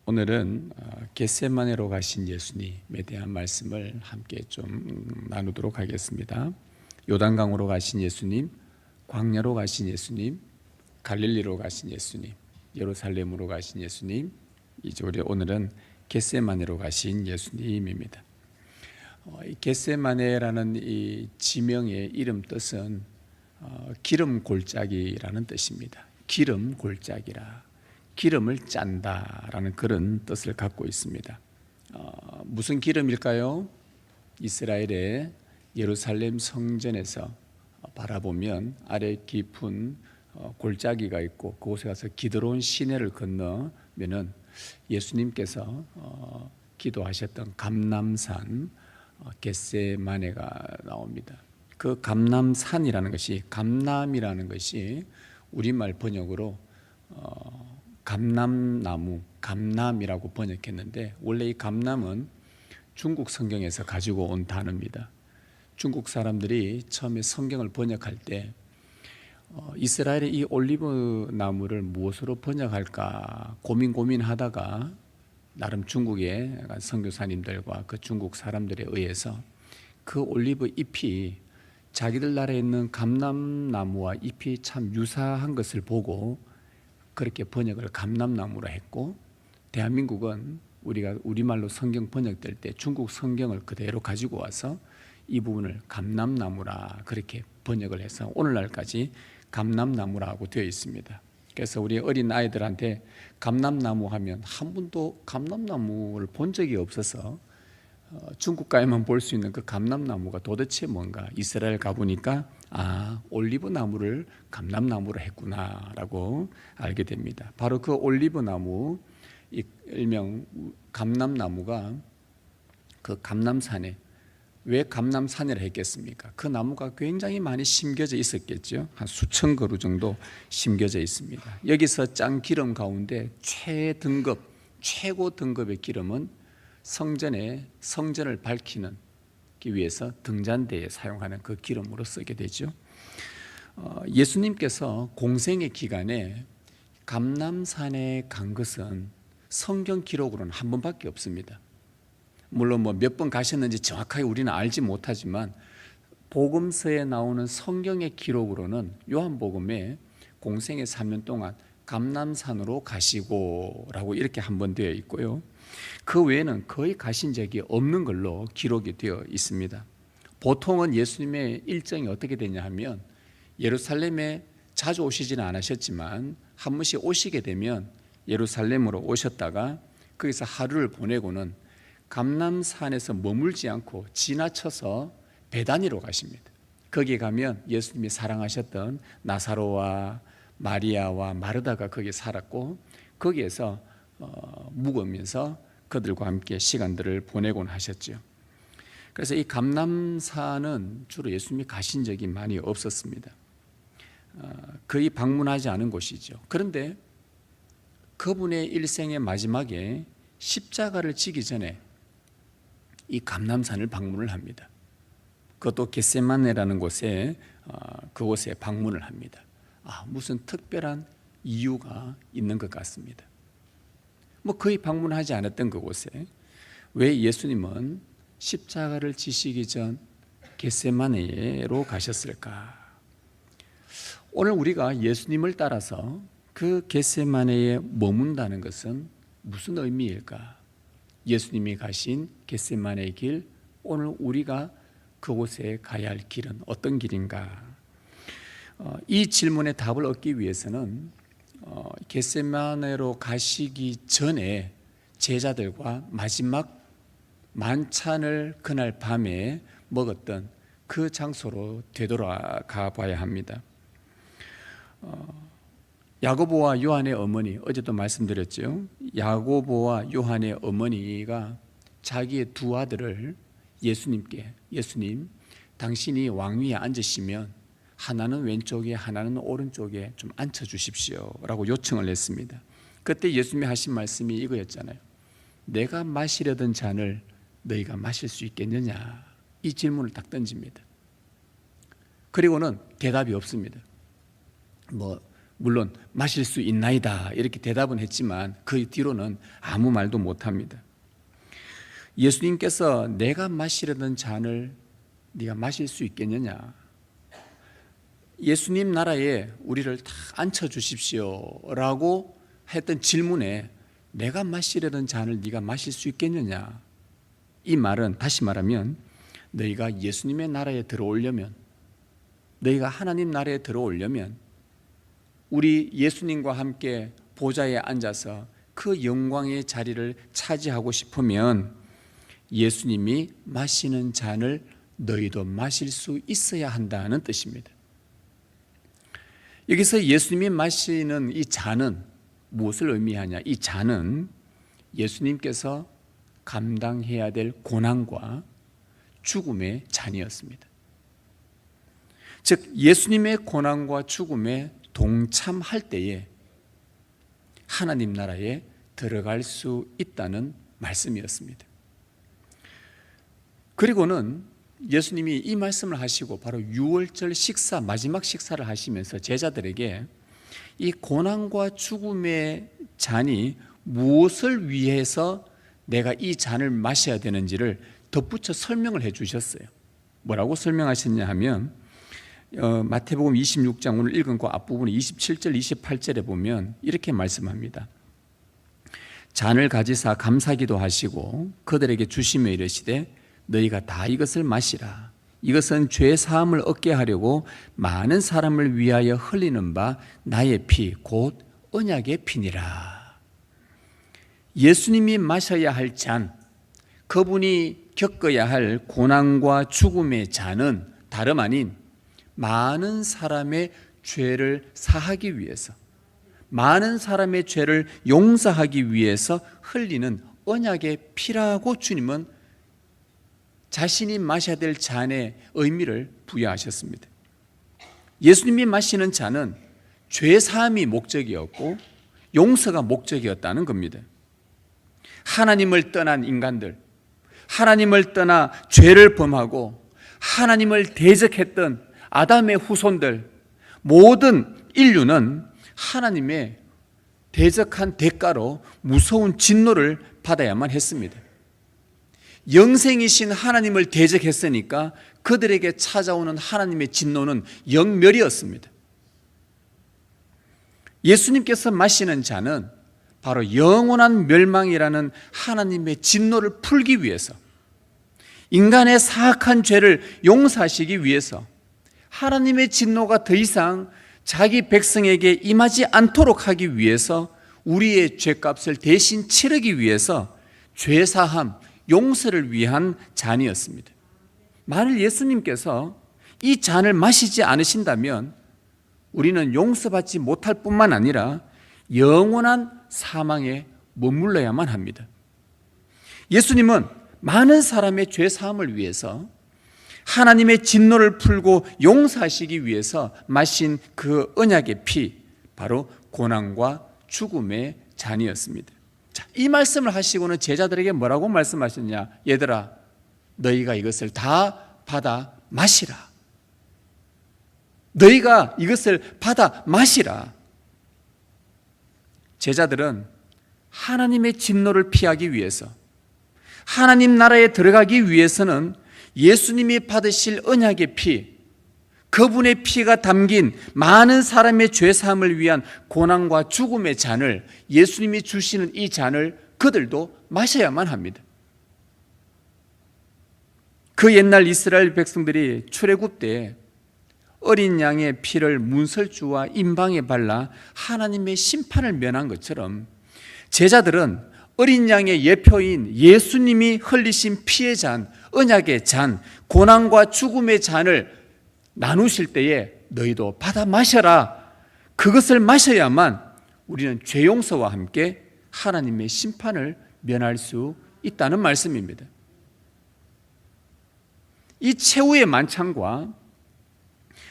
오늘은 겟세마네로 가신 예수님에 대한 말씀을 함께 좀 나누도록 하겠습니다. 요단강으로 가신 예수님, 광야로 가신 예수님, 갈릴리로 가신 예수님, 예루살렘으로 가신 예수님, 이제 오늘은 겟세마네로 가신 예수님입니다. 이 겟세마네라는 이 지명의 이름 뜻은 기름 골짜기라는 뜻입니다. 기름 골짜기라. 기름을 짠다라는 그런 뜻을 갖고 있습니다. 무슨 기름일까요? 이스라엘의 예루살렘 성전에서 바라보면 아래 깊은 골짜기가 있고 그곳에 가서 기드론 시내를 건너면은 예수님께서 기도하셨던 감람산 겟세마네가 나옵니다. 그 감람산이라는 것이 감람이라는 것이 우리말 번역으로 감람나무, 감람이라고 번역했는데 원래 이 감람은 중국 성경에서 가지고 온 단어입니다. 중국 사람들이 처음에 성경을 번역할 때 이스라엘의 이 올리브 나무를 무엇으로 번역할까 고민하다가 나름 중국의 선교사님들과 그 중국 사람들에 의해서 그 올리브 잎이 자기들 나라에 있는 감람나무와 잎이 참 유사한 것을 보고 그렇게 번역을 감람나무로 했고, 대한민국은 우리가 우리말로 성경 번역될 때 중국 성경을 그대로 가지고 와서 이 부분을 감람나무라 그렇게 번역을 해서 오늘날까지 감람나무라고 되어 있습니다. 그래서 우리 어린 아이들한테 감람나무 하면 한 번도 감람나무를 본 적이 없어서 중국가에만 볼 수 있는 그 감람나무가 도대체 뭔가 이스라엘 가보니까 올리브 나무를 감람나무로 했구나라고 알게 됩니다. 바로 그 올리브 나무, 일명 감람나무가 그 감람산에 왜 감람산이라 했겠습니까? 그 나무가 굉장히 많이 심겨져 있었겠죠. 한 수천 그루 정도 심겨져 있습니다. 여기서 짠 기름 가운데 최고 등급의 기름은 성전을 밝히는 위해서 등잔대에 사용하는 그 기름으로 쓰게 되죠. 예수님께서 공생의 기간에 감람산에 간 것은 성경 기록으로는 한 번밖에 없습니다. 물론 몇 번 가셨는지 정확하게 우리는 알지 못하지만 복음서에 나오는 성경의 기록으로는 요한복음에 공생의 3년 동안 감람산으로 가시고라고 이렇게 한 번 되어 있고요. 그 외에는 거의 가신 적이 없는 걸로 기록이 되어 있습니다. 보통은 예수님의 일정이 어떻게 되냐 하면 예루살렘에 자주 오시지는 않으셨지만 한 번씩 오시게 되면 예루살렘으로 오셨다가 거기서 하루를 보내고는 감람산에서 머물지 않고 지나쳐서 베다니로 가십니다. 거기에 가면 예수님이 사랑하셨던 나사로와 마리아와 마르다가 거기에 살았고 거기에서 묵으면서 그들과 함께 시간들을 보내곤 하셨죠. 그래서 이 감람산은 주로 예수님이 가신 적이 많이 없었습니다. 거의 방문하지 않은 곳이죠. 그런데 그분의 일생의 마지막에 십자가를 지기 전에 이 감람산을 방문을 합니다. 그것도 겟세마네라는 곳에 그곳에 방문을 합니다. 무슨 특별한 이유가 있는 것 같습니다. 거의 방문하지 않았던 그곳에 왜 예수님은 십자가를 지시기 전 겟세마네로 가셨을까? 오늘 우리가 예수님을 따라서 그 겟세마네에 머문다는 것은 무슨 의미일까? 예수님이 가신 겟세마네의 길, 오늘 우리가 그곳에 가야 할 길은 어떤 길인가? 이 질문에 답을 얻기 위해서는 겟세마네로 가시기 전에 제자들과 마지막 만찬을 그날 밤에 먹었던 그 장소로 되돌아가 봐야 합니다. 야고보와 요한의 어머니, 어제도 말씀드렸죠. 야고보와 요한의 어머니가 자기의 두 아들을 예수님, 당신이 왕위에 앉으시면 하나는 왼쪽에 하나는 오른쪽에 좀 앉혀주십시오 라고 요청을 했습니다. 그때 예수님이 하신 말씀이 이거였잖아요. 내가 마시려던 잔을 너희가 마실 수 있겠느냐, 이 질문을 딱 던집니다. 그리고는 대답이 없습니다. 물론 마실 수 있나이다 이렇게 대답은 했지만 그 뒤로는 아무 말도 못합니다. 예수님께서 내가 마시려던 잔을 네가 마실 수 있겠느냐, 예수님 나라에 우리를 다 앉혀주십시오라고 했던 질문에 내가 마시려던 잔을 네가 마실 수 있겠느냐, 이 말은 다시 말하면 너희가 예수님의 나라에 들어오려면, 너희가 하나님 나라에 들어오려면 우리 예수님과 함께 보좌에 앉아서 그 영광의 자리를 차지하고 싶으면 예수님이 마시는 잔을 너희도 마실 수 있어야 한다는 뜻입니다. 여기서 예수님이 마시는 이 잔은 무엇을 의미하냐? 이 잔은 예수님께서 감당해야 될 고난과 죽음의 잔이었습니다. 즉 예수님의 고난과 죽음에 동참할 때에 하나님 나라에 들어갈 수 있다는 말씀이었습니다. 그리고는 예수님이 이 말씀을 하시고 바로 유월절 식사, 마지막 식사를 하시면서 제자들에게 이 고난과 죽음의 잔이 무엇을 위해서 내가 이 잔을 마셔야 되는지를 덧붙여 설명을 해 주셨어요. 뭐라고 설명하셨냐 하면 마태복음 26장 오늘 읽은 그 앞부분에 27절 28절에 보면 이렇게 말씀합니다. 잔을 가지사 감사기도 하시고 그들에게 주시며 이르시되 너희가 다 이것을 마시라. 이것은 죄 사함을 얻게 하려고 많은 사람을 위하여 흘리는 바 나의 피 곧 언약의 피니라. 예수님이 마셔야 할 잔, 그분이 겪어야 할 고난과 죽음의 잔은 다름 아닌 많은 사람의 죄를 사하기 위해서, 많은 사람의 죄를 용서하기 위해서 흘리는 언약의 피라고 주님은 자신이 마셔야 될 잔의 의미를 부여하셨습니다. 예수님이 마시는 잔은 죄 사함이 목적이었고 용서가 목적이었다는 겁니다. 하나님을 떠난 인간들, 하나님을 떠나 죄를 범하고 하나님을 대적했던 아담의 후손들, 모든 인류는 하나님의 대적한 대가로 무서운 진노를 받아야만 했습니다. 영생이신 하나님을 대적했으니까 그들에게 찾아오는 하나님의 진노는 영멸이었습니다. 예수님께서 마시는 잔은 바로 영원한 멸망이라는 하나님의 진노를 풀기 위해서, 인간의 사악한 죄를 용서하시기 위해서, 하나님의 진노가 더 이상 자기 백성에게 임하지 않도록 하기 위해서, 우리의 죄값을 대신 치르기 위해서 죄사함, 용서를 위한 잔이었습니다. 만일 예수님께서 이 잔을 마시지 않으신다면 우리는 용서받지 못할 뿐만 아니라 영원한 사망에 머물러야만 합니다. 예수님은 많은 사람의 죄사함을 위해서, 하나님의 진노를 풀고 용서하시기 위해서 마신 그 언약의 피, 바로 고난과 죽음의 잔이었습니다. 자, 이 말씀을 하시고는 제자들에게 뭐라고 말씀하셨냐? 얘들아, 너희가 이것을 다 받아 마시라. 너희가 이것을 받아 마시라. 제자들은 하나님의 진노를 피하기 위해서, 하나님 나라에 들어가기 위해서는 예수님이 받으실 언약의 피, 그분의 피가 담긴 많은 사람의 죄사함을 위한 고난과 죽음의 잔을, 예수님이 주시는 이 잔을 그들도 마셔야만 합니다. 그 옛날 이스라엘 백성들이 출애굽 때 어린 양의 피를 문설주와 임방에 발라 하나님의 심판을 면한 것처럼 제자들은 어린 양의 예표인 예수님이 흘리신 피의 잔, 언약의 잔, 고난과 죽음의 잔을 나누실 때에 너희도 받아 마셔라. 그것을 마셔야만 우리는 죄 용서와 함께 하나님의 심판을 면할 수 있다는 말씀입니다. 이 최후의 만찬과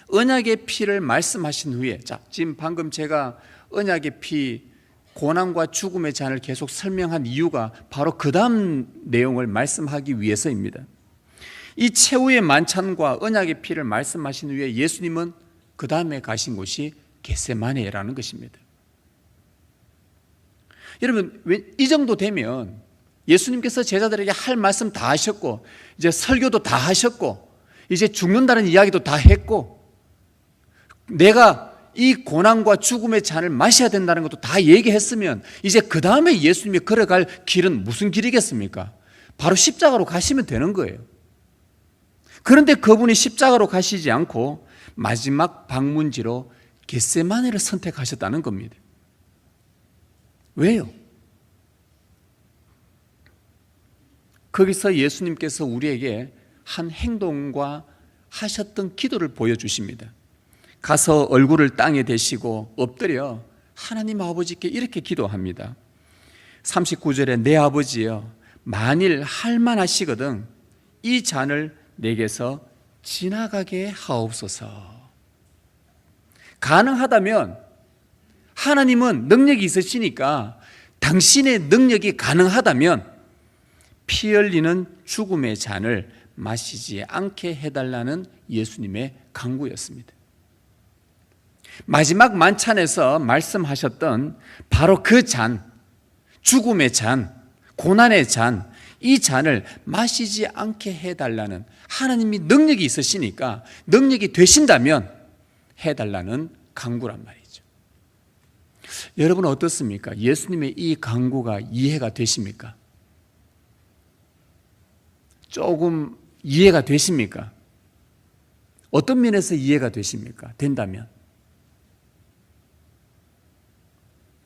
언약의 피를 말씀하신 후에, 자, 지금 방금 제가 언약의 피, 고난과 죽음의 잔을 계속 설명한 이유가 바로 그 다음 내용을 말씀하기 위해서입니다. 이 최후의 만찬과 언약의 피를 말씀하신 후에 예수님은 그 다음에 가신 곳이 겟세마네라는 것입니다. 여러분, 이 정도 되면 예수님께서 제자들에게 할 말씀 다 하셨고, 이제 설교도 다 하셨고, 이제 죽는다는 이야기도 다 했고, 내가 이 고난과 죽음의 잔을 마셔야 된다는 것도 다 얘기했으면 이제 그 다음에 예수님이 걸어갈 길은 무슨 길이겠습니까? 바로 십자가로 가시면 되는 거예요. 그런데 그분이 십자가로 가시지 않고 마지막 방문지로 겟세마네를 선택하셨다는 겁니다. 왜요? 거기서 예수님께서 우리에게 한 행동과 하셨던 기도를 보여주십니다. 가서 얼굴을 땅에 대시고 엎드려 하나님 아버지께 이렇게 기도합니다. 39절에 내 아버지여, 만일 할만하시거든 이 잔을 내게서 지나가게 하옵소서. 가능하다면 하나님은 능력이 있으시니까 당신의 능력이 가능하다면 피 흘리는 죽음의 잔을 마시지 않게 해달라는 예수님의 간구였습니다. 마지막 만찬에서 말씀하셨던 바로 그 잔, 죽음의 잔, 고난의 잔, 이 잔을 마시지 않게 해달라는, 하나님이 능력이 있으시니까 능력이 되신다면 해달라는 간구란 말이죠. 여러분은 어떻습니까? 예수님의 이 간구가 이해가 되십니까? 조금 이해가 되십니까? 어떤 면에서 이해가 되십니까? 된다면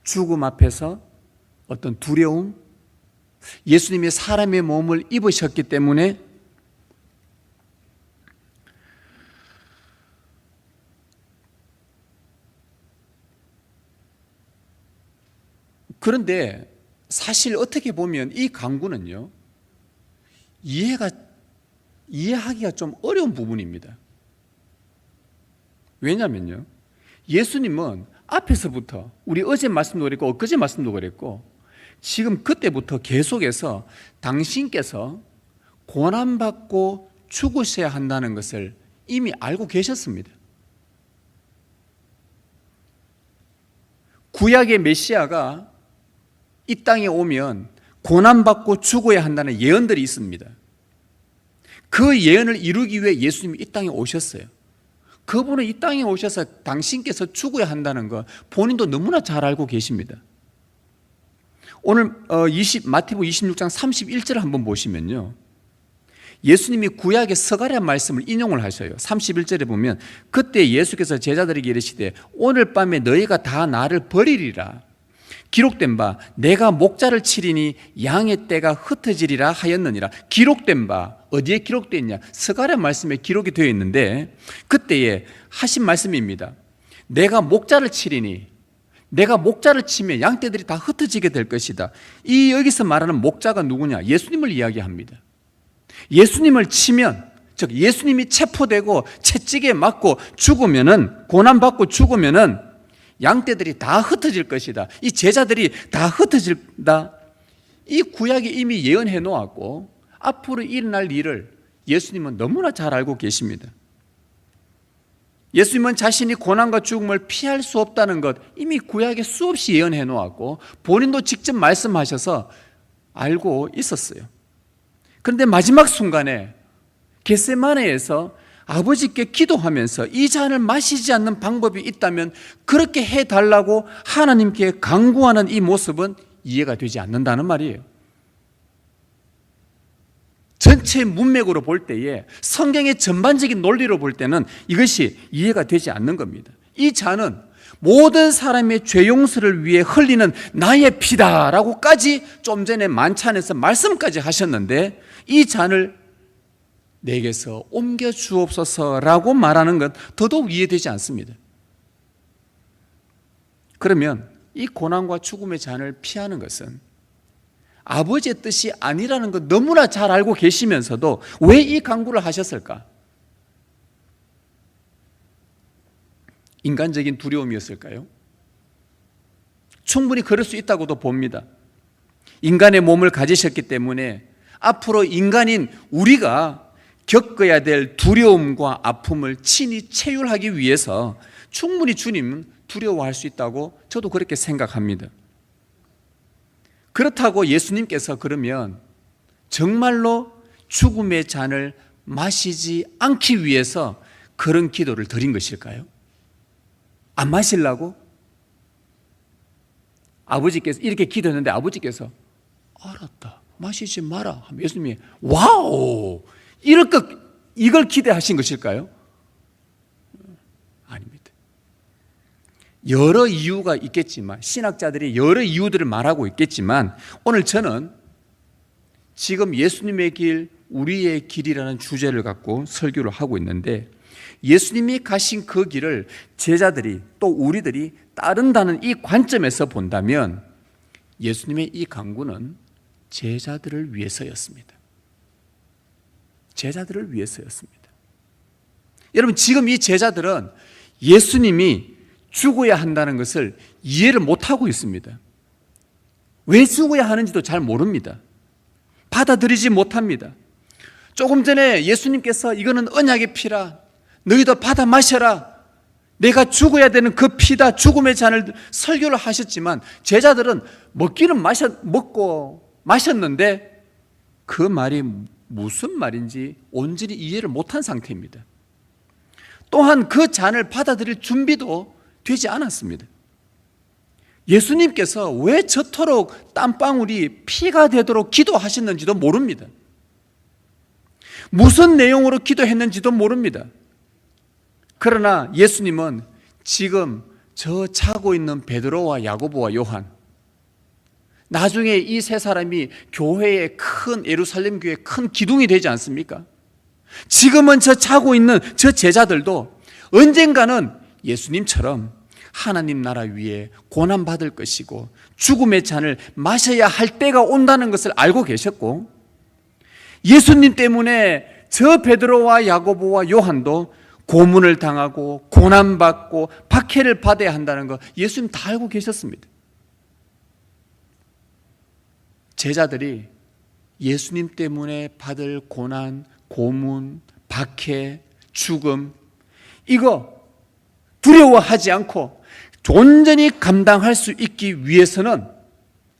죽음 앞에서 어떤 두려움, 예수님이 사람의 몸을 입으셨기 때문에 그런데 사실 어떻게 보면 이 간구는요, 이해하기가 좀 어려운 부분입니다. 왜냐면요, 예수님은 앞에서부터, 우리 어제 말씀도 그랬고 엊그제 말씀도 그랬고 지금 그때부터 계속해서 당신께서 고난받고 죽으셔야 한다는 것을 이미 알고 계셨습니다. 구약의 메시아가 이 땅에 오면 고난받고 죽어야 한다는 예언들이 있습니다. 그 예언을 이루기 위해 예수님이 이 땅에 오셨어요. 그분은 이 땅에 오셔서 당신께서 죽어야 한다는 거 본인도 너무나 잘 알고 계십니다. 오늘 마태복음 26장 31절을 한번 보시면요, 예수님이 구약의 서가랴 말씀을 인용을 하셔요. 31절에 보면 그때 예수께서 제자들에게 이르시되 오늘 밤에 너희가 다 나를 버리리라. 기록된 바 내가 목자를 치리니 양의 떼가 흩어지리라 하였느니라. 기록된 바, 어디에 기록되어 있냐? 서가랴 말씀에 기록이 되어 있는데 그때에 하신 말씀입니다. 내가 목자를 치리니, 내가 목자를 치면 양떼들이 다 흩어지게 될 것이다. 이 여기서 말하는 목자가 누구냐? 예수님을 이야기합니다. 예수님을 치면, 즉 예수님이 체포되고 채찍에 맞고 죽으면은, 고난받고 죽으면은 양떼들이 다 흩어질 것이다. 이 제자들이 다 흩어질다. 이 구약에 이미 예언해 놓았고 앞으로 일어날 일을 예수님은 너무나 잘 알고 계십니다. 예수님은 자신이 고난과 죽음을 피할 수 없다는 것 이미 구약에 수없이 예언해 놓았고 본인도 직접 말씀하셔서 알고 있었어요. 그런데 마지막 순간에 겟세마네에서 아버지께 기도하면서 이 잔을 마시지 않는 방법이 있다면 그렇게 해달라고 하나님께 간구하는 이 모습은 이해가 되지 않는다는 말이에요. 전체 문맥으로 볼 때에, 성경의 전반적인 논리로 볼 때는 이것이 이해가 되지 않는 겁니다. 이 잔은 모든 사람의 죄 용서를 위해 흘리는 나의 피다라고까지 좀 전에 만찬에서 말씀까지 하셨는데 이 잔을 내게서 옮겨 주옵소서라고 말하는 것 더더욱 이해되지 않습니다. 그러면 이 고난과 죽음의 잔을 피하는 것은 아버지의 뜻이 아니라는 것 너무나 잘 알고 계시면서도 왜 이 간구를 하셨을까? 인간적인 두려움이었을까요? 충분히 그럴 수 있다고도 봅니다. 인간의 몸을 가지셨기 때문에 앞으로 인간인 우리가 겪어야 될 두려움과 아픔을 친히 체휼하기 위해서 충분히 주님은 두려워할 수 있다고 저도 그렇게 생각합니다. 그렇다고 예수님께서 그러면 정말로 죽음의 잔을 마시지 않기 위해서 그런 기도를 드린 것일까요? 안 마시려고? 아버지께서 이렇게 기도했는데 아버지께서 알았다, 마시지 마라 하면 예수님이 와우, 이걸 기대하신 것일까요? 아닙니다. 여러 이유가 있겠지만, 신학자들이 여러 이유들을 말하고 있겠지만, 오늘 저는 지금 예수님의 길, 우리의 길이라는 주제를 갖고 설교를 하고 있는데, 예수님이 가신 그 길을 제자들이 또 우리들이 따른다는 이 관점에서 본다면 예수님의 이 강구는 제자들을 위해서였습니다. 제자들을 위해서였습니다. 여러분, 지금 이 제자들은 예수님이 죽어야 한다는 것을 이해를 못하고 있습니다. 왜 죽어야 하는지도 잘 모릅니다. 받아들이지 못합니다. 조금 전에 예수님께서 이거는 언약의 피라, 너희도 받아 마셔라, 내가 죽어야 되는 그 피다, 죽음의 잔을 설교를 하셨지만 제자들은 먹기는 먹고 마셨는데 그 말이 무슨 말인지 온전히 이해를 못한 상태입니다. 또한 그 잔을 받아들일 준비도 되지 않았습니다. 예수님께서 왜 저토록 땀방울이 피가 되도록 기도하셨는지도 모릅니다. 무슨 내용으로 기도했는지도 모릅니다. 그러나 예수님은 지금 저 자고 있는 베드로와 야고보와 요한, 나중에 이 세 사람이 교회의 큰, 예루살렘 교회의 큰 기둥이 되지 않습니까? 지금은 저 자고 있는 저 제자들도 언젠가는 예수님처럼 하나님 나라 위에 고난받을 것이고 죽음의 잔을 마셔야 할 때가 온다는 것을 알고 계셨고, 예수님 때문에 저 베드로와 야고보와 요한도 고문을 당하고 고난받고 박해를 받아야 한다는 거 예수님 다 알고 계셨습니다. 제자들이 예수님 때문에 받을 고난, 고문, 박해, 죽음, 이거 두려워하지 않고 온전히 감당할 수 있기 위해서는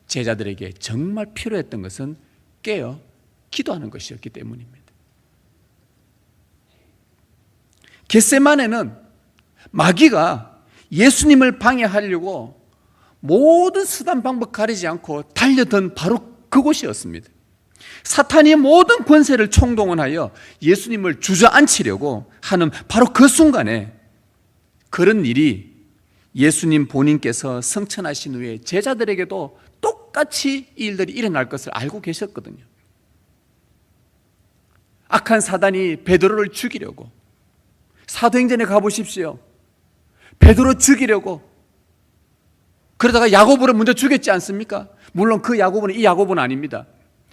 제자들에게 정말 필요했던 것은 깨어 기도하는 것이었기 때문입니다. 겟세마네는 마귀가 예수님을 방해하려고 모든 수단 방법 가리지 않고 달려든 바로 그곳이었습니다. 사탄이 모든 권세를 총동원하여 예수님을 주저앉히려고 하는 바로 그 순간에 그런 일이 예수님 본인께서 성천하신 후에 제자들에게도 똑같이 이 일들이 일어날 것을 알고 계셨거든요. 악한 사단이 베드로를 죽이려고, 사도행전에 가보십시오. 베드로 죽이려고 그러다가 야고보를 먼저 죽였지 않습니까? 물론 그 야고보는 이 야고보는 아닙니다.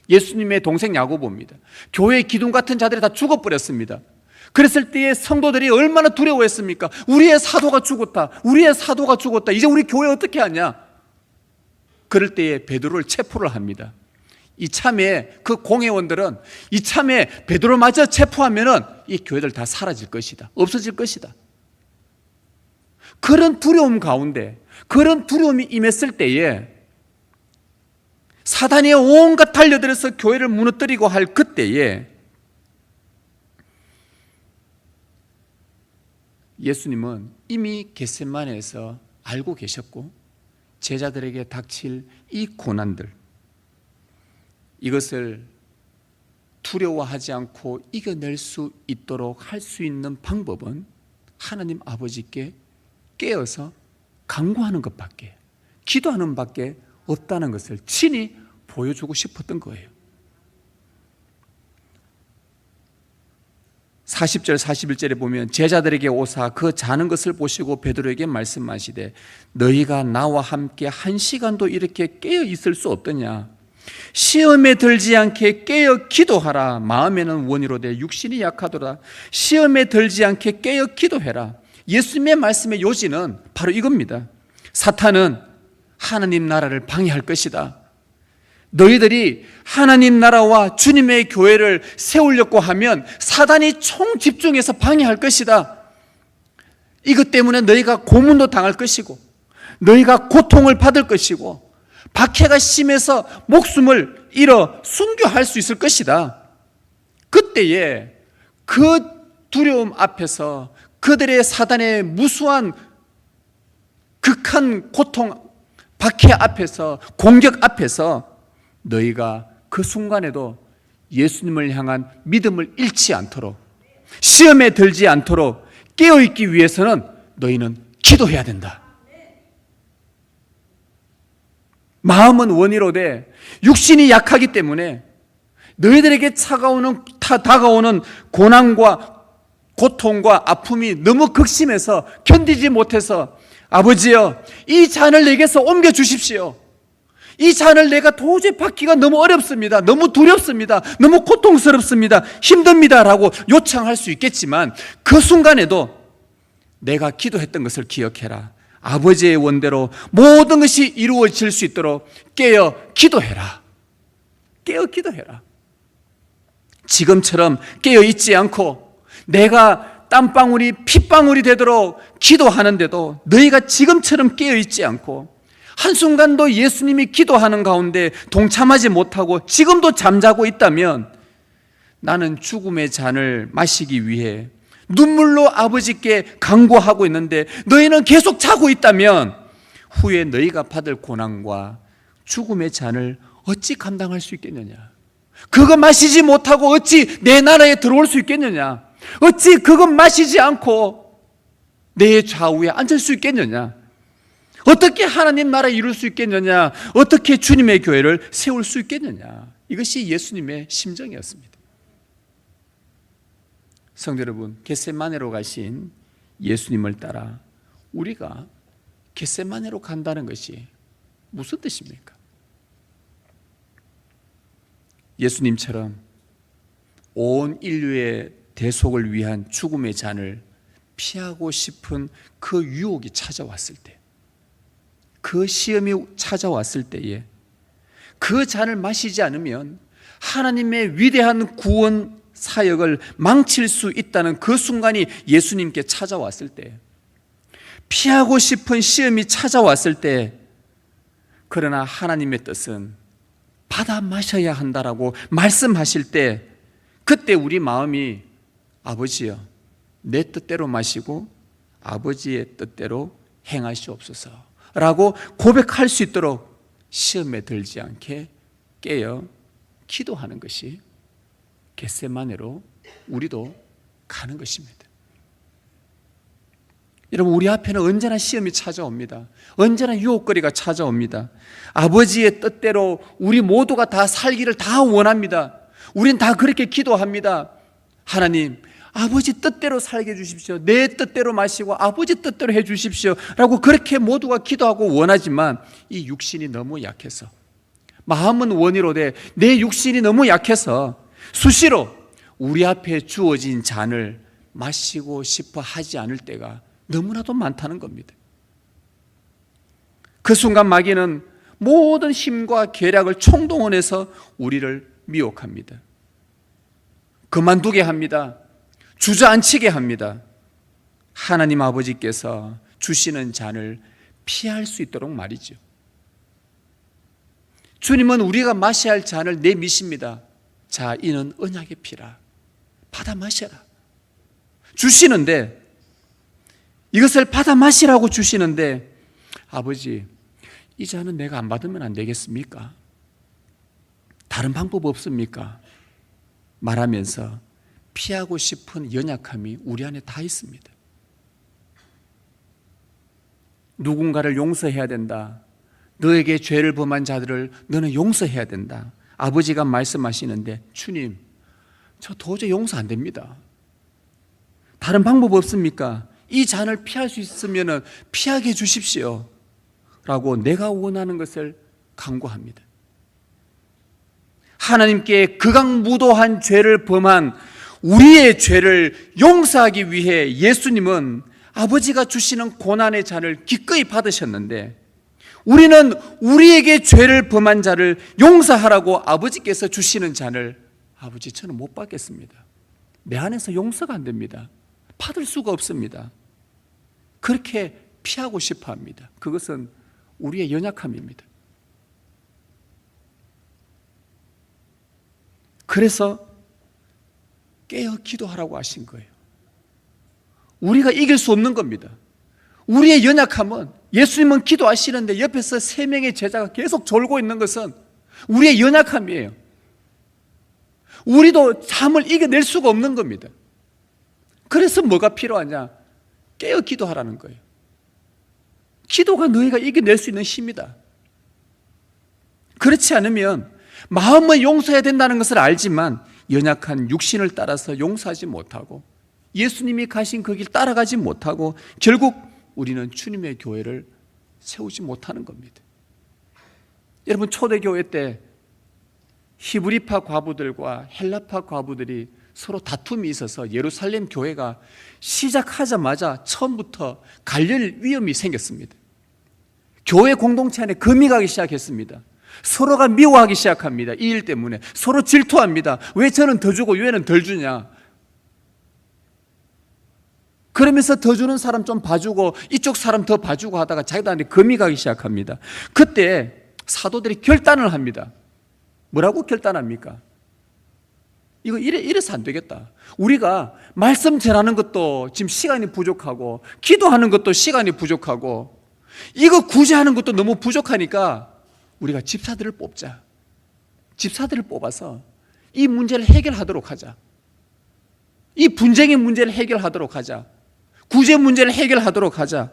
예수님의 동생 야고보입니다. 교회의 기둥 같은 자들이 다 죽어버렸습니다. 그랬을 때에 성도들이 얼마나 두려워했습니까? 우리의 사도가 죽었다, 우리의 사도가 죽었다, 이제 우리 교회 어떻게 하냐? 그럴 때에 베드로를 체포를 합니다. 이참에 그 공회원들은 이참에 베드로마저 체포하면은 이 교회들 다 사라질 것이다, 없어질 것이다. 그런 두려움 가운데, 그런 두려움이 임했을 때에 사단이 온갖 달려들어서 교회를 무너뜨리고 할 그때에 예수님은 이미 겟세마네에서 알고 계셨고 제자들에게 닥칠 이 고난들, 이것을 두려워하지 않고 이겨낼 수 있도록 할 수 있는 방법은 하나님 아버지께 깨어서 간구하는 것밖에, 기도하는 밖에 없다는 것을 친히 보여주고 싶었던 거예요. 40절 41절에 보면 제자들에게 오사 그 자는 것을 보시고 베드로에게 말씀하시되 너희가 나와 함께 한 시간도 이렇게 깨어 있을 수 없더냐? 시험에 들지 않게 깨어 기도하라. 마음에는 원이로되 육신이 약하도다. 시험에 들지 않게 깨어 기도해라. 예수님의 말씀의 요지는 바로 이겁니다. 사탄은 하나님 나라를 방해할 것이다. 너희들이 하나님 나라와 주님의 교회를 세우려고 하면 사단이 총집중해서 방해할 것이다. 이것 때문에 너희가 고문도 당할 것이고 너희가 고통을 받을 것이고 박해가 심해서 목숨을 잃어 순교할 수 있을 것이다. 그때에 그 두려움 앞에서 그들의 사단의 무수한 극한 고통, 박해 앞에서, 공격 앞에서 너희가 그 순간에도 예수님을 향한 믿음을 잃지 않도록, 시험에 들지 않도록 깨어있기 위해서는 너희는 기도해야 된다. 마음은 원이로되 육신이 약하기 때문에 너희들에게 다가오는 고난과 고통과 아픔이 너무 극심해서 견디지 못해서 아버지여, 이 잔을 내게서 옮겨 주십시오. 이 잔을 내가 도저히 받기가 너무 어렵습니다. 너무 두렵습니다. 너무 고통스럽습니다. 힘듭니다. 라고 요청할 수 있겠지만 그 순간에도 내가 기도했던 것을 기억해라. 아버지의 원대로 모든 것이 이루어질 수 있도록 깨어 기도해라. 깨어 기도해라. 지금처럼 깨어 있지 않고 내가 땀방울이 핏방울이 되도록 기도하는데도 너희가 지금처럼 깨어 있지 않고 한순간도 예수님이 기도하는 가운데 동참하지 못하고 지금도 잠자고 있다면 나는 죽음의 잔을 마시기 위해 눈물로 아버지께 간구하고 있는데 너희는 계속 자고 있다면 후에 너희가 받을 고난과 죽음의 잔을 어찌 감당할 수 있겠느냐? 그거 마시지 못하고 어찌 내 나라에 들어올 수 있겠느냐? 어찌 그거 마시지 않고 내 좌우에 앉을 수 있겠느냐? 어떻게 하나님 나라 이룰 수 있겠느냐? 어떻게 주님의 교회를 세울 수 있겠느냐? 이것이 예수님의 심정이었습니다. 성도 여러분, 겟세마네로 가신 예수님을 따라 우리가 겟세마네로 간다는 것이 무슨 뜻입니까? 예수님처럼 온 인류의 대속을 위한 죽음의 잔을 피하고 싶은 그 유혹이 찾아왔을 때, 그 시험이 찾아왔을 때에 그 잔을 마시지 않으면 하나님의 위대한 구원 사역을 망칠 수 있다는 그 순간이 예수님께 찾아왔을 때, 피하고 싶은 시험이 찾아왔을 때, 그러나 하나님의 뜻은 받아 마셔야 한다라고 말씀하실 때, 그때 우리 마음이 아버지여, 내 뜻대로 마시고 아버지의 뜻대로 행하시옵소서 라고 고백할 수 있도록 시험에 들지 않게 깨어 기도하는 것이 겟세마네로 우리도 가는 것입니다. 여러분, 우리 앞에는 언제나 시험이 찾아옵니다. 언제나 유혹거리가 찾아옵니다. 아버지의 뜻대로 우리 모두가 다 살기를 다 원합니다. 우린 다 그렇게 기도합니다. 하나님, 아버지 뜻대로 살게 해주십시오. 내 뜻대로 마시고 아버지 뜻대로 해주십시오 라고 그렇게 모두가 기도하고 원하지만 이 육신이 너무 약해서, 마음은 원이로되 내 육신이 너무 약해서 수시로 우리 앞에 주어진 잔을 마시고 싶어 하지 않을 때가 너무나도 많다는 겁니다. 그 순간 마귀는 모든 힘과 계략을 총동원해서 우리를 미혹합니다. 그만두게 합니다. 주저앉히게 합니다. 하나님 아버지께서 주시는 잔을 피할 수 있도록 말이죠. 주님은 우리가 마셔야 할 잔을 내미십니다. 자, 이는 언약의 피라. 받아 마셔라. 주시는데, 이것을 받아 마시라고 주시는데, 아버지, 이 잔은 내가 안 받으면 안 되겠습니까? 다른 방법 없습니까? 말하면서 피하고 싶은 연약함이 우리 안에 다 있습니다. 누군가를 용서해야 된다. 너에게 죄를 범한 자들을 너는 용서해야 된다. 아버지가 말씀하시는데, 주님, 저 도저히 용서 안 됩니다. 다른 방법 없습니까? 이 잔을 피할 수 있으면 피하게 해주십시오 라고 내가 원하는 것을 간구합니다. 하나님께 극악무도한 죄를 범한 우리의 죄를 용서하기 위해 예수님은 아버지가 주시는 고난의 잔을 기꺼이 받으셨는데, 우리는 우리에게 죄를 범한 자를 용서하라고 아버지께서 주시는 잔을, 아버지, 저는 못 받겠습니다. 내 안에서 용서가 안 됩니다. 받을 수가 없습니다. 그렇게 피하고 싶어 합니다. 그것은 우리의 연약함입니다. 그래서 깨어 기도하라고 하신 거예요. 우리가 이길 수 없는 겁니다. 우리의 연약함은, 예수님은 기도하시는데 옆에서 3명의 제자가 계속 졸고 있는 것은 우리의 연약함이에요. 우리도 잠을 이겨낼 수가 없는 겁니다. 그래서 뭐가 필요하냐? 깨어 기도하라는 거예요. 기도가 너희가 이겨낼 수 있는 힘이다. 그렇지 않으면 마음은 용서해야 된다는 것을 알지만 연약한 육신을 따라서 용서하지 못하고 예수님이 가신 그 길 따라가지 못하고 결국 우리는 주님의 교회를 세우지 못하는 겁니다. 여러분, 초대교회 때 히브리파 과부들과 헬라파 과부들이 서로 다툼이 있어서 예루살렘 교회가 시작하자마자 처음부터 갈릴 위험이 생겼습니다. 교회 공동체 안에 금이 가기 시작했습니다. 서로가 미워하기 시작합니다. 이 일 때문에 서로 질투합니다. 왜 저는 더 주고 얘는 덜 주냐? 그러면서 더 주는 사람 좀 봐주고 이쪽 사람 더 봐주고 하다가 자기들한테 금이 가기 시작합니다. 그때 사도들이 결단을 합니다. 뭐라고 결단합니까? 이래서 안 되겠다. 우리가 말씀 전하는 것도 지금 시간이 부족하고 기도하는 것도 시간이 부족하고 이거 구제하는 것도 너무 부족하니까 우리가 집사들을 뽑자. 집사들을 뽑아서 이 문제를 해결하도록 하자. 이 분쟁의 문제를 해결하도록 하자. 구제 문제를 해결하도록 하자.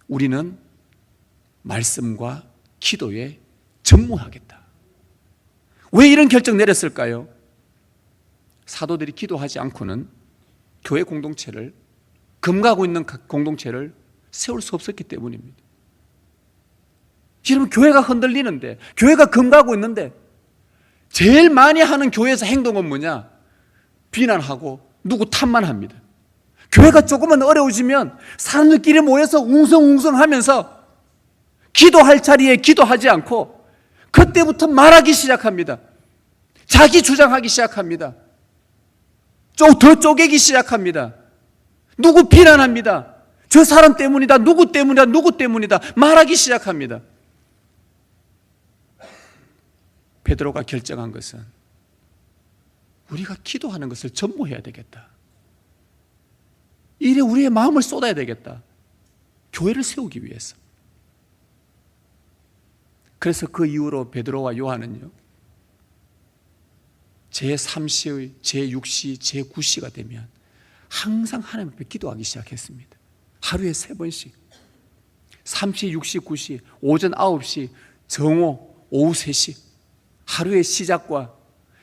우리는 말씀과 기도에 전무하겠다. 왜 이런 결정 내렸을까요? 사도들이 기도하지 않고는 교회 공동체를, 금가고 있는 공동체를 세울 수 없었기 때문입니다. 여러분, 교회가 흔들리는데, 교회가 금가고 있는데 제일 많이 하는 교회에서 행동은 뭐냐? 비난하고 누구 탓만 합니다. 교회가 조금만 어려워지면 사람들끼리 모여서 웅성웅성 하면서 기도할 자리에 기도하지 않고 그때부터 말하기 시작합니다. 자기 주장하기 시작합니다. 더 쪼개기 시작합니다. 누구 비난합니다. 저 사람 때문이다. 누구 때문이다. 누구 때문이다. 말하기 시작합니다. 베드로가 결정한 것은 우리가 기도하는 것을 전무해야 되겠다. 이래 우리의 마음을 쏟아야 되겠다. 교회를 세우기 위해서. 그래서 그 이후로 베드로와 요한은요, 제3시의, 제6시, 제9시가 되면 항상 하나님 앞에 기도하기 시작했습니다. 하루에 3번씩 3시, 6시, 9시, 오전 9시, 정오, 오후 3시. 하루의 시작과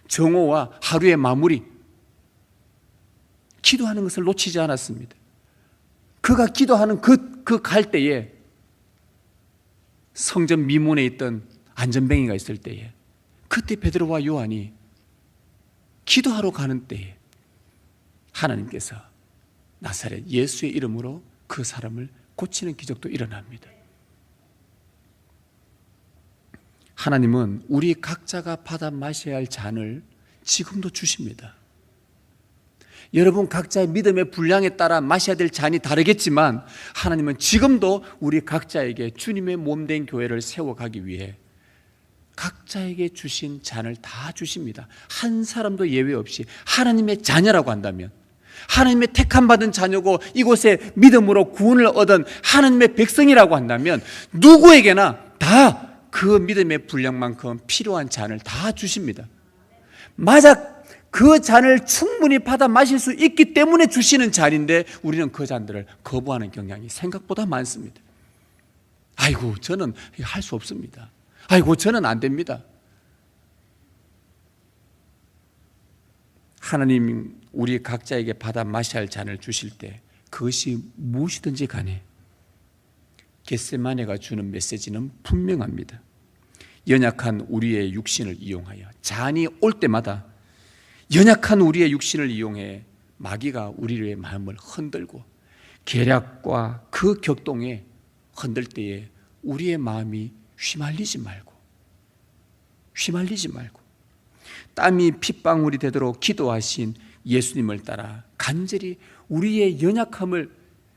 정오와 하루의 마무리, 기도하는 것을 놓치지 않았습니다. 그가 기도하는 그 갈 때에 성전 미문에 있던 안전뱅이가 있을 때에, 그때 베드로와 요한이 기도하러 가는 때에 하나님께서 나사렛 예수의 이름으로 그 사람을 고치는 기적도 일어납니다. 하나님은 우리 각자가 받아 마셔야 할 잔을 지금도 주십니다. 여러분 각자의 믿음의 분량에 따라 마셔야 될 잔이 다르겠지만 하나님은 지금도 우리 각자에게 주님의 몸된 교회를 세워가기 위해 각자에게 주신 잔을 다 주십니다. 한 사람도 예외 없이 하나님의 자녀라고 한다면, 하나님의 택함받은 자녀고 이곳에 믿음으로 구원을 얻은 하나님의 백성이라고 한다면 누구에게나 다 그 믿음의 분량만큼 필요한 잔을 다 주십니다. 맞아, 그 잔을 충분히 받아 마실 수 있기 때문에 주시는 잔인데 우리는 그 잔들을 거부하는 경향이 생각보다 많습니다. 아이고, 저는 할 수 없습니다. 아이고, 저는 안 됩니다. 하나님 우리 각자에게 받아 마셔야 할 잔을 주실 때 그것이 무엇이든지 간에 겟세마네가 주는 메시지는 분명합니다. 연약한 우리의 육신을 이용하여, 잔이 올 때마다 연약한 우리의 육신을 이용해 마귀가 우리의 마음을 흔들고 계략과 그 격동에 흔들 때에 우리의 마음이 휘말리지 말고 땀이 핏방울이 되도록 기도하신 예수님을 따라 간절히 우리의 연약함을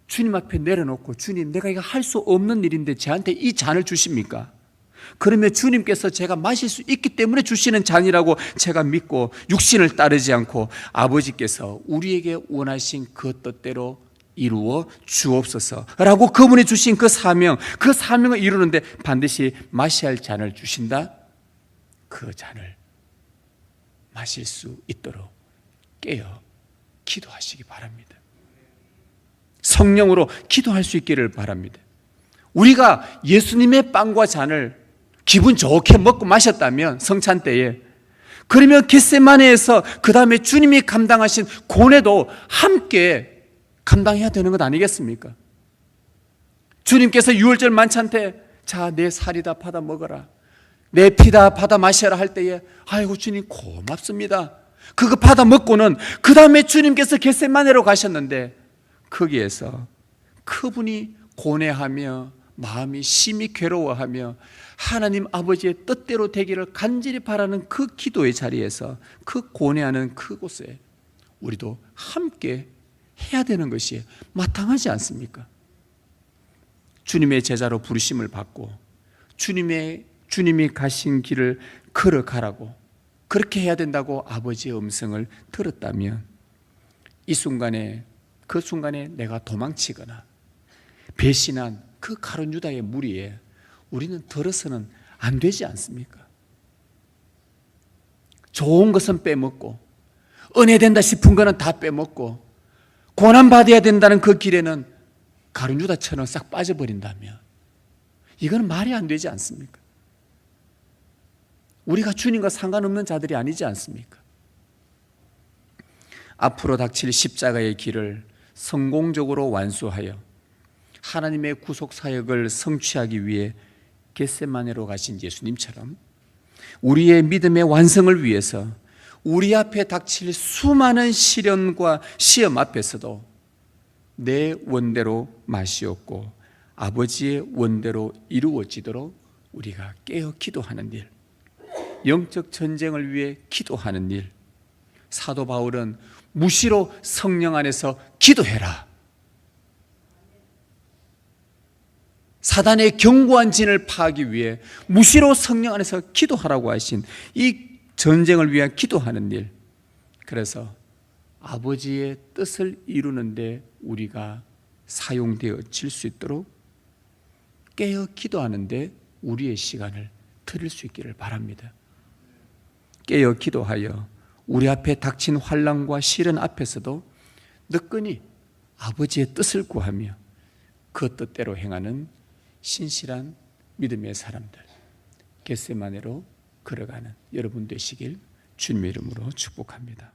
주님 앞에 내려놓고, 주님, 내가 이거 할 수 없는 일인데 저한테 이 잔을 주십니까? 그러면 주님께서 제가 마실 수 있기 때문에 주시는 잔이라고 제가 믿고 육신을 따르지 않고 아버지께서 우리에게 원하신 그 뜻대로 이루어 주옵소서라고 그분이 주신 그 사명을 이루는데 반드시 마셔야 할 잔을 주신다. 그 잔을 마실 수 있도록 깨어 기도하시기 바랍니다. 성령으로 기도할 수 있기를 바랍니다. 우리가 예수님의 빵과 잔을 기분 좋게 먹고 마셨다면, 성찬 때에, 그러면 겟세마네에서 그 다음에 주님이 감당하신 고뇌도 함께 감당해야 되는 것 아니겠습니까? 주님께서 유월절 만찬 때, 자, 내 살이다 받아 먹어라, 내 피다 받아 마셔라 할 때에, 아이고 주님 고맙습니다. 그거 받아 먹고는 그 다음에 주님께서 겟세마네로 가셨는데, 거기에서 그분이 고뇌하며 마음이 심히 괴로워하며 하나님 아버지의 뜻대로 되기를 간절히 바라는 그 기도의 자리에서, 그 고뇌하는 그곳에 우리도 함께 해야 되는 것이 마땅하지 않습니까? 주님의 제자로 부르심을 받고 주님이 가신 길을 걸어가라고, 그렇게 해야 된다고 아버지의 음성을 들었다면, 이 순간에, 그 순간에 내가 도망치거나 배신한 그 가룟 유다의 무리에 우리는 들어서는 안 되지 않습니까? 좋은 것은 빼먹고, 은혜 된다 싶은 거는 다 빼먹고, 고난 받아야 된다는 그 길에는 가룟 유다처럼 싹 빠져버린다면 이건 말이 안 되지 않습니까? 우리가 주님과 상관없는 자들이 아니지 않습니까? 앞으로 닥칠 십자가의 길을 성공적으로 완수하여 하나님의 구속 사역을 성취하기 위해 겟세마네로 가신 예수님처럼, 우리의 믿음의 완성을 위해서 우리 앞에 닥칠 수많은 시련과 시험 앞에서도 내 원대로 마시옵고 아버지의 원대로 이루어지도록 우리가 깨어 기도하는 일, 영적 전쟁을 위해 기도하는 일. 사도 바울은 무시로 성령 안에서 기도해라, 사단의 견고한 진을 파하기 위해 무시로 성령 안에서 기도하라고 하신 이 전쟁을 위한 기도하는 일. 그래서 아버지의 뜻을 이루는데 우리가 사용되어질 수 있도록 깨어 기도하는데 우리의 시간을 드릴 수 있기를 바랍니다. 깨어 기도하여 우리 앞에 닥친 환난과 시련 앞에서도 느끼니 아버지의 뜻을 구하며 그 뜻대로 행하는 신실한 믿음의 사람들, 겟세마네로 걸어가는 여러분 되시길 주님의 이름으로 축복합니다.